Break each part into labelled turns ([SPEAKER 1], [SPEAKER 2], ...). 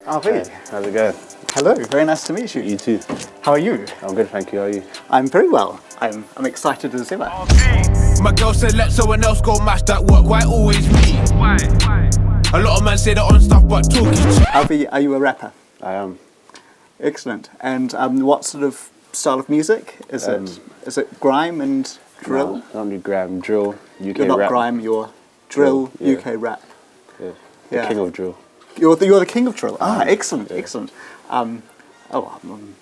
[SPEAKER 1] Avi.
[SPEAKER 2] Hey, how's it going?
[SPEAKER 1] Hello, very nice to meet you.
[SPEAKER 2] You too.
[SPEAKER 1] How are you?
[SPEAKER 2] I'm good, thank you. How are you?
[SPEAKER 1] I'm very well. I'm excited as ever.
[SPEAKER 3] My girl said let someone else go match that work. Why always me? Why? A lot of men say they're on stuff, but talk is cheap.
[SPEAKER 1] Avi, are you a rapper?
[SPEAKER 2] I am.
[SPEAKER 1] Excellent. And what sort of style of music is it? Is it grime and drill?
[SPEAKER 2] No, not grime, drill, UK
[SPEAKER 1] You're not
[SPEAKER 2] rap.
[SPEAKER 1] grime. You're drill,
[SPEAKER 2] Yeah.
[SPEAKER 1] UK rap.
[SPEAKER 2] Yeah.
[SPEAKER 1] Yeah.
[SPEAKER 2] The king of drill.
[SPEAKER 1] You're the king of drill. Excellent, excellent. I'm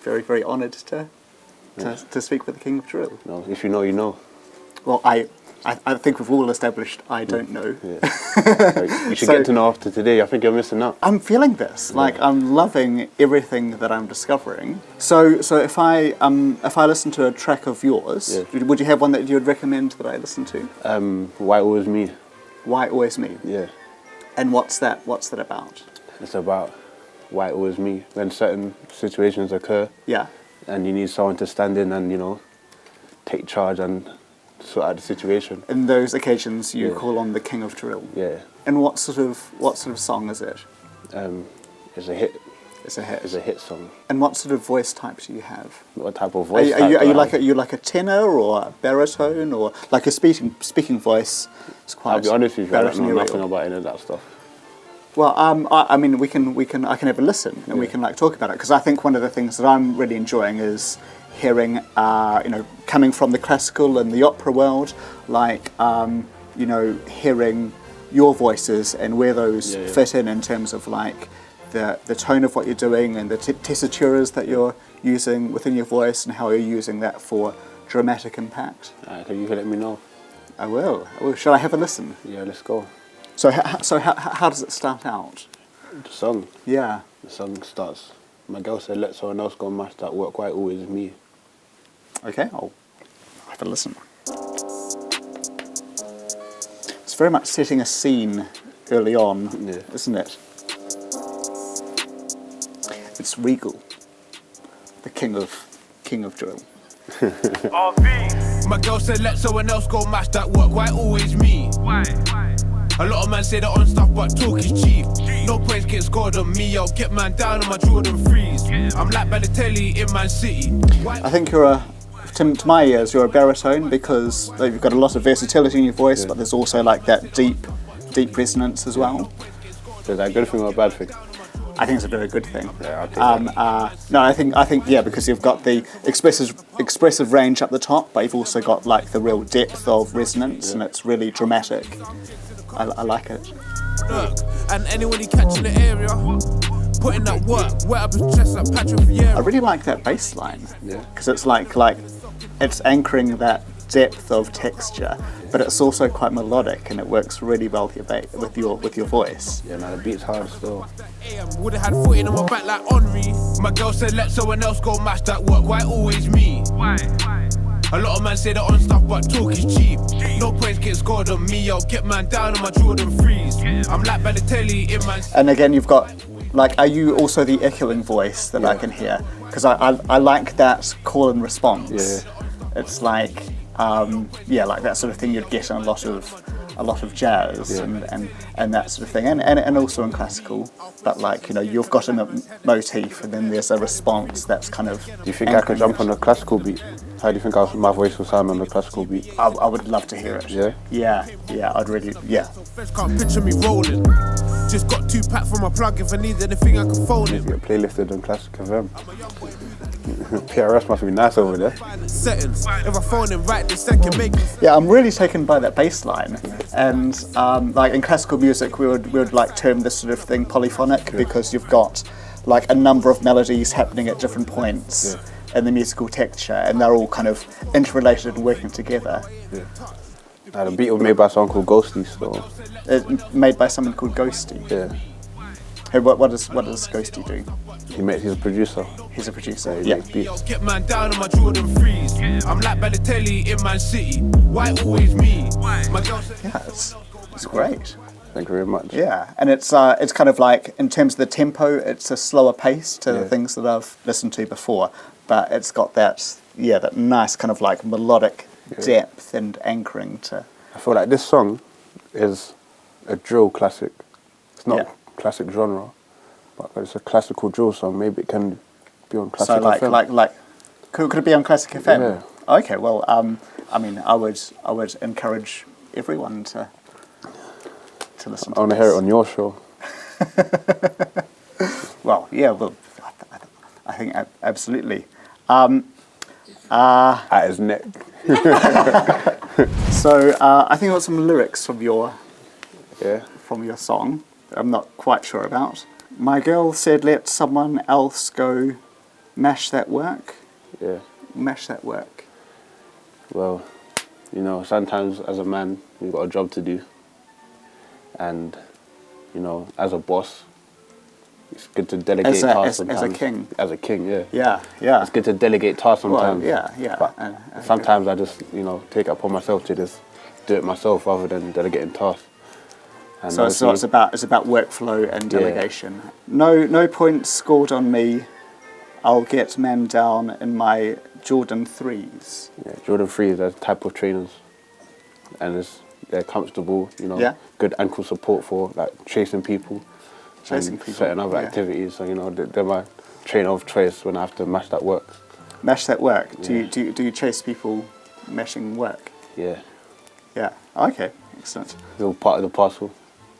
[SPEAKER 1] very, very honoured to speak with the king of drill.
[SPEAKER 2] No, if you know, you know.
[SPEAKER 1] Well, I think we've all established I don't know.
[SPEAKER 2] Yeah. You should get to know after today. I think you're missing out.
[SPEAKER 1] I'm feeling this. Like, I'm loving everything that I'm discovering. So if I listen to a track of yours, would you have one that you would recommend that I listen to?
[SPEAKER 2] Why Always Me?
[SPEAKER 1] Why Always Me?
[SPEAKER 2] Yeah.
[SPEAKER 1] And what's that about?
[SPEAKER 2] It's about why always me. When certain situations occur,
[SPEAKER 1] Yeah.
[SPEAKER 2] and you need someone to stand in and, you know, take charge and sort out the situation.
[SPEAKER 1] In those occasions, you call on the king of drill.
[SPEAKER 2] Yeah.
[SPEAKER 1] And what sort of song is it?
[SPEAKER 2] It's a hit.
[SPEAKER 1] It's a hit.
[SPEAKER 2] It's a hit song.
[SPEAKER 1] And what sort of voice type do you have?
[SPEAKER 2] What type of voice?
[SPEAKER 1] Are you like a tenor or a baritone or like a speaking voice? It's quite.
[SPEAKER 2] I'll be honest with you, I don't know
[SPEAKER 1] baritone-y.
[SPEAKER 2] nothing about any of that stuff.
[SPEAKER 1] Well, I mean, I can have a listen and we can like talk about it, because I think one of the things that I'm really enjoying is hearing, coming from the classical and the opera world, like, hearing your voices and where those fit in terms of like the tone of what you're doing and the tessituras that you're using within your voice and how you're using that for dramatic impact.
[SPEAKER 2] You can let me know.
[SPEAKER 1] I will. Shall I have a listen?
[SPEAKER 2] Yeah, let's go.
[SPEAKER 1] So how does it start out?
[SPEAKER 2] The song.
[SPEAKER 1] Yeah.
[SPEAKER 2] The song starts. My girl said, let someone else go match that work. Why always me?
[SPEAKER 1] Okay, I'll have a listen. It's very much setting a scene early on, isn't it? It's regal. The king of drill.
[SPEAKER 3] My girl said let someone else go match that work. Why always me? Why? A lot of men say they're on stuff, but talk is cheap. No points get scored on me. I'll get man down on my Jordan freeze. I'm like Balotelli in Man City.
[SPEAKER 1] I think to my ears, you're a baritone because you've got a lot of versatility in your voice, but there's also like that deep resonance as well.
[SPEAKER 2] Is that a good thing or a bad thing?
[SPEAKER 1] I think it's a very good thing.
[SPEAKER 2] Yeah, I'll take that.
[SPEAKER 1] No, I think because you've got the expressive range up the top, but you've also got like the real depth of resonance, and it's really dramatic. I like it.
[SPEAKER 3] And anyone you catch in the area, putting that work, wet up his chest like Patrick Vieira.
[SPEAKER 1] I really like that bass line,
[SPEAKER 2] Yeah.
[SPEAKER 1] because it's like it's anchoring that depth of texture, but it's also quite melodic, and it works really well with your voice.
[SPEAKER 2] Yeah, no, the beat's hard still.
[SPEAKER 3] Would've had footing on my back like Henri. My girl said let someone else go match that work. Why always me? Why? A lot of men say they're on stuff, but talk is cheap. No points get scored on me. I'll get man down on my Jordan freeze. I'm like Balotelli in Man City.
[SPEAKER 1] And again, you've got are you also the echoing voice that I can hear? Because I like that call and response.
[SPEAKER 2] Yeah.
[SPEAKER 1] It's like like that sort of thing you'd get in a lot of jazz and that sort of thing, and also in classical. But you've got a motif, and then there's a response that's kind of.
[SPEAKER 2] Do you think I could jump on a classical beat? How do you think my voice will sound on the classical beat?
[SPEAKER 1] I would love to hear it.
[SPEAKER 2] Yeah?
[SPEAKER 1] Yeah, I'd really,
[SPEAKER 3] Friends can't picture me rolling. Just got 2 pack for my plug. If I need anything, I can phone it.
[SPEAKER 2] Get playlisted on Classic FM. PRS must be nice over there.
[SPEAKER 3] Settings. If I phone him right this second, make me.
[SPEAKER 1] Yeah, I'm really taken by that bass line, and like in classical music, we would like term this sort of thing polyphonic, because you've got like a number of melodies happening at different points in the musical texture, and they're all kind of interrelated and working together.
[SPEAKER 2] Yeah. The beat was made by someone called Ghosty, so.
[SPEAKER 1] Made by someone called Ghosty.
[SPEAKER 2] Yeah.
[SPEAKER 1] Hey, what does Ghosty do?
[SPEAKER 2] He's a producer.
[SPEAKER 1] He's a producer.
[SPEAKER 2] He makes beats.
[SPEAKER 3] Get man down on my Jordan freeze. I'm like Balotelli in Man City. Why always me? My girl said.
[SPEAKER 1] Yeah, it's great.
[SPEAKER 2] Thank you very much.
[SPEAKER 1] Yeah, and it's kind of like, in terms of the tempo, it's a slower pace to the things that I've listened to before, but it's got that nice kind of like melodic depth and anchoring to.
[SPEAKER 2] I feel like this song is a drill classic. It's not classic genre, But it's a classical drill song. Maybe it can be on Classic
[SPEAKER 1] So
[SPEAKER 2] FM.
[SPEAKER 1] could it be on Classic FM?
[SPEAKER 2] Yeah.
[SPEAKER 1] Okay, well, I mean, I would encourage everyone to listen to
[SPEAKER 2] I want to hear it on your show.
[SPEAKER 1] Well, yeah, well, I think absolutely.
[SPEAKER 2] At his neck.
[SPEAKER 1] So I think I got some lyrics from your
[SPEAKER 2] Yeah.
[SPEAKER 1] song. I'm not quite sure about. My girl said, "Let someone else go, mash that work,
[SPEAKER 2] Yeah.
[SPEAKER 1] mash that work."
[SPEAKER 2] Well, you know, sometimes as a man, you've got a job to do. And, you know, as a boss, it's good to delegate tasks sometimes.
[SPEAKER 1] As a king.
[SPEAKER 2] As a king, yeah.
[SPEAKER 1] Yeah, yeah.
[SPEAKER 2] It's good to delegate tasks sometimes.
[SPEAKER 1] Well, yeah.
[SPEAKER 2] But sometimes I just, you know, take it upon myself to just do it myself rather than delegating tasks. And
[SPEAKER 1] So it's about workflow and delegation. No points scored on me. I'll get man down in my Jordan 3s.
[SPEAKER 2] Yeah, Jordan 3s, they're type of trainers. And they're comfortable, you know, good ankle support for like chasing people. Certain other activities. So, you know, they're my trainer of choice when I have to mash that work.
[SPEAKER 1] Mash that work.
[SPEAKER 2] Yeah.
[SPEAKER 1] Do you chase people meshing work?
[SPEAKER 2] Yeah.
[SPEAKER 1] Yeah. Okay. Excellent.
[SPEAKER 2] It's all part of the parcel.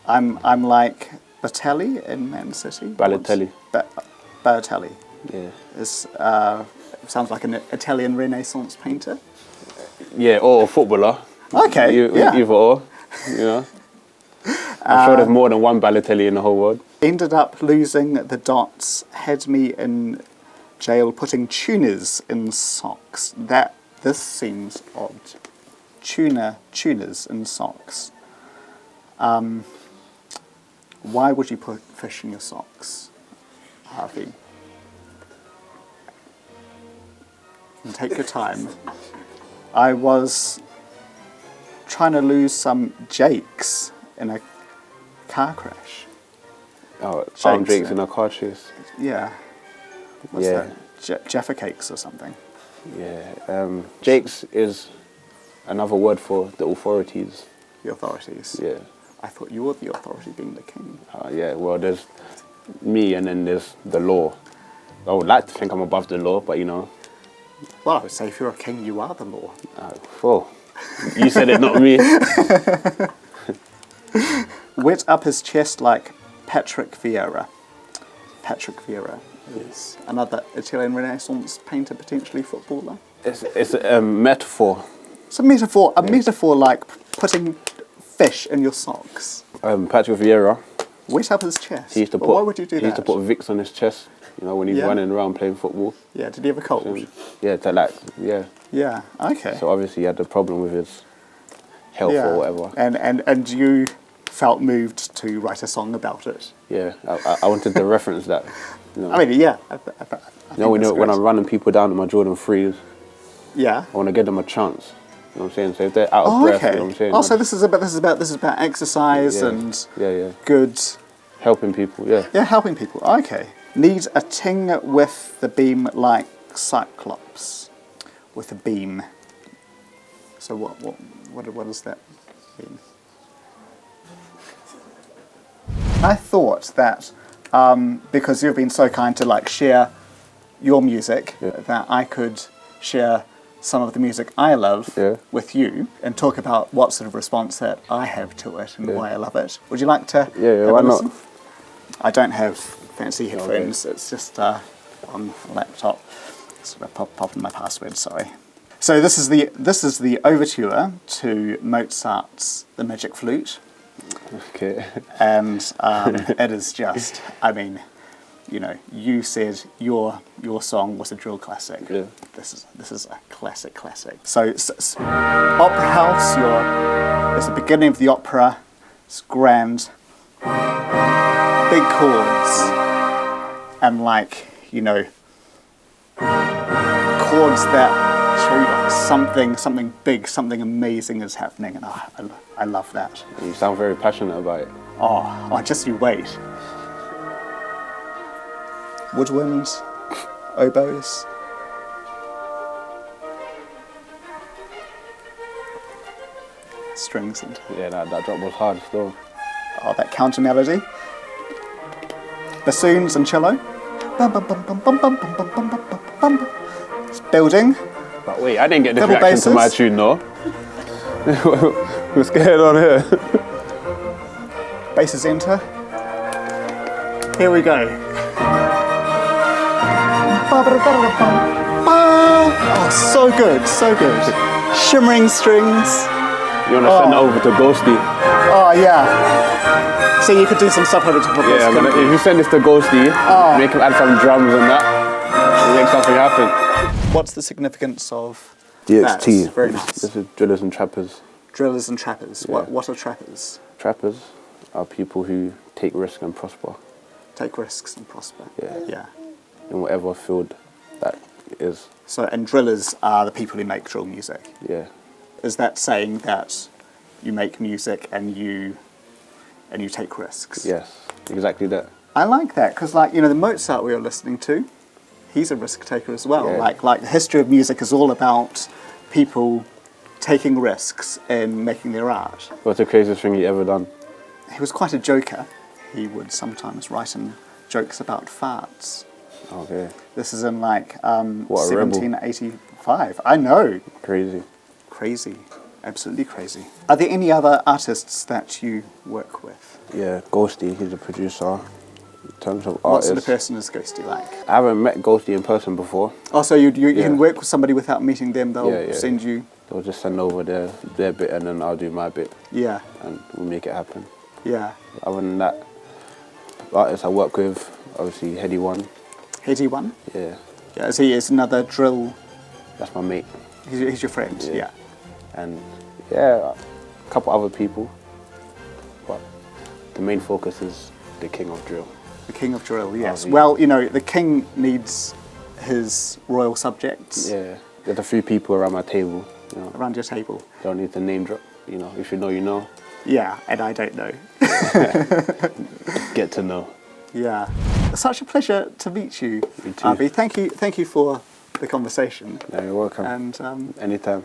[SPEAKER 1] I'm like Balotelli in Man City.
[SPEAKER 2] Balotelli.
[SPEAKER 1] Balotelli.
[SPEAKER 2] Yeah.
[SPEAKER 1] Sounds like an Italian Renaissance painter.
[SPEAKER 2] Yeah, or a footballer.
[SPEAKER 1] Okay.
[SPEAKER 2] Either or, you know. I'm sure there's more than one Balotelli in the whole world.
[SPEAKER 1] Ended up losing the dots. Had me in jail putting tuners in socks. This seems odd. Tuners in socks. Why would you put fish in your socks, Harvey? And take your time. I was trying to lose some Jakes in a car crash.
[SPEAKER 2] Oh, found Jake's in a car chase.
[SPEAKER 1] Yeah. What's
[SPEAKER 2] Yeah.
[SPEAKER 1] that? Jaffa cakes or something.
[SPEAKER 2] Yeah. Jake's is another word for the authorities.
[SPEAKER 1] The authorities.
[SPEAKER 2] Yeah.
[SPEAKER 1] I thought you were the authority, being the king.
[SPEAKER 2] Yeah, well, there's me and then there's the law. I would like to think I'm above the law, but you know.
[SPEAKER 1] Well, I would say if you're a king, you are the law.
[SPEAKER 2] Oh, you said it, not me.
[SPEAKER 1] Wet up his chest like Patrick Vieira. Patrick Vieira is another Italian Renaissance painter, potentially footballer.
[SPEAKER 2] It's a metaphor.
[SPEAKER 1] It's a metaphor. A metaphor like putting fish in your socks.
[SPEAKER 2] Patrick Vieira.
[SPEAKER 1] Wet up his chest.
[SPEAKER 2] He used to
[SPEAKER 1] why would you do that?
[SPEAKER 2] He used to put Vicks on his chest. You know, when he's running around playing football.
[SPEAKER 1] Yeah. Did he have a cold?
[SPEAKER 2] Yeah.
[SPEAKER 1] Yeah. Okay.
[SPEAKER 2] So obviously he had a problem with his health or whatever.
[SPEAKER 1] And you felt moved to write a song about it.
[SPEAKER 2] Yeah. I wanted to reference that. You know.
[SPEAKER 1] I mean, yeah.
[SPEAKER 2] When I'm running people down in my Jordan 3s,
[SPEAKER 1] yeah,
[SPEAKER 2] I want to give them a chance. You know what I'm saying? So if they're out of breath,
[SPEAKER 1] okay.
[SPEAKER 2] you know what I'm saying?
[SPEAKER 1] Oh, so this is about exercise and good
[SPEAKER 2] helping people. Yeah.
[SPEAKER 1] Yeah, helping people. Okay. Need a ting with the beam like Cyclops, with a beam. So what does that mean? I thought that because you've been so kind to like share your music, that I could share some of the music I love with you and talk about what sort of response that I have to it and why I love it. Would you like to have
[SPEAKER 2] why
[SPEAKER 1] a listen?
[SPEAKER 2] not?
[SPEAKER 1] I don't have fancy headphones. It's just on a laptop. Sort of pop in my password. Sorry. So this is the overture to Mozart's The Magic Flute.
[SPEAKER 2] Okay.
[SPEAKER 1] And it is just, I mean, you know, you said your song was a drill classic.
[SPEAKER 2] Yeah.
[SPEAKER 1] This is a classic. So Opera House, it's the beginning of the opera. It's grand, big chords, and like, you know, chords that show you like something big, something amazing is happening, and I love that.
[SPEAKER 2] You sound very passionate about it.
[SPEAKER 1] Oh, just you wait. Woodwinds, oboes. Strings and...
[SPEAKER 2] Yeah, that drop was hard still.
[SPEAKER 1] Oh, that counter melody. bassoons and cello. Bum, bum, bum, bum, bum, bum, bum, bum, bum, bum, bum, bum. It's building.
[SPEAKER 2] But wait, I didn't get this
[SPEAKER 1] Double
[SPEAKER 2] reaction to my
[SPEAKER 1] basses.
[SPEAKER 2] tune, no. What's going on here?
[SPEAKER 1] Basses enter. Here we go. Oh, so good, so good. Shimmering strings.
[SPEAKER 2] You want to send it over to Ghosty?
[SPEAKER 1] Oh, yeah. So you could do some stuff over top of this.
[SPEAKER 2] Yeah,
[SPEAKER 1] couldn't
[SPEAKER 2] if
[SPEAKER 1] you?
[SPEAKER 2] you send this to Ghosty, make him add some drums and that, we'll make something happen.
[SPEAKER 1] What's the significance of
[SPEAKER 2] DXT.
[SPEAKER 1] that? Very nice.
[SPEAKER 2] This is drillers and trappers.
[SPEAKER 1] Drillers and trappers.
[SPEAKER 2] Yeah.
[SPEAKER 1] What are trappers?
[SPEAKER 2] Trappers are people who take risks and prosper.
[SPEAKER 1] Take risks and prosper.
[SPEAKER 2] Yeah. In whatever field that is.
[SPEAKER 1] So, and drillers are the people who make drill music.
[SPEAKER 2] Yeah.
[SPEAKER 1] Is that saying that you make music and you take risks?
[SPEAKER 2] Yes, exactly that.
[SPEAKER 1] I like that because, like, you know, the Mozart we were listening to, he's a risk taker as well.
[SPEAKER 2] Yeah.
[SPEAKER 1] Like the history of music is all about people taking risks in making their art.
[SPEAKER 2] What's the craziest thing you ever done?
[SPEAKER 1] He was quite a joker. He would sometimes write in jokes about farts.
[SPEAKER 2] Okay.
[SPEAKER 1] This is in like
[SPEAKER 2] What a rebel.
[SPEAKER 1] 1785. I know.
[SPEAKER 2] Crazy.
[SPEAKER 1] Crazy. Absolutely crazy. Are there any other artists that you work with?
[SPEAKER 2] Yeah, Ghosty, he's a producer. In terms of
[SPEAKER 1] What
[SPEAKER 2] artists,
[SPEAKER 1] sort of person is Ghosty like?
[SPEAKER 2] I haven't met Ghosty in person before.
[SPEAKER 1] Oh, so you
[SPEAKER 2] Yeah.
[SPEAKER 1] can work with somebody without meeting them. They'll
[SPEAKER 2] Yeah.
[SPEAKER 1] send you.
[SPEAKER 2] They'll just send over their bit and then I'll do my bit
[SPEAKER 1] Yeah.
[SPEAKER 2] and we'll make it happen.
[SPEAKER 1] Yeah.
[SPEAKER 2] Other than that, artists I work with, obviously Heady One.
[SPEAKER 1] Heady One.
[SPEAKER 2] Yeah,
[SPEAKER 1] Yeah. Is he is another drill?
[SPEAKER 2] that's my mate.
[SPEAKER 1] He's your friend.
[SPEAKER 2] Yeah.
[SPEAKER 1] Yeah.
[SPEAKER 2] And yeah, a couple other people. But the main focus is the king of drill.
[SPEAKER 1] The king of drill. Yes.
[SPEAKER 2] yeah.
[SPEAKER 1] Well, you know, the king needs his royal subjects
[SPEAKER 2] Yeah, there's a few people around my table. You know,
[SPEAKER 1] around your table.
[SPEAKER 2] don't need to name drop. You know, if you know, you know.
[SPEAKER 1] Yeah, and I don't know.
[SPEAKER 2] Get to know.
[SPEAKER 1] Yeah. It's such a pleasure to meet you,
[SPEAKER 2] You too.
[SPEAKER 1] Avi. Thank you for the conversation.
[SPEAKER 2] Yeah, you're welcome.
[SPEAKER 1] And
[SPEAKER 2] Anytime.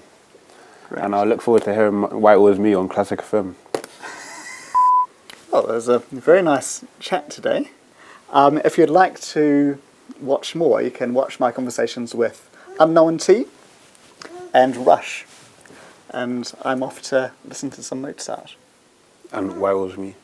[SPEAKER 1] great.
[SPEAKER 2] And I look forward to hearing Why It Was Me on Classic FM.
[SPEAKER 1] Well, it was a very nice chat today. If you'd like to watch more, you can watch my conversations with Unknown T and Rush. And I'm off to listen to some Mozart.
[SPEAKER 2] And Why It Was Me.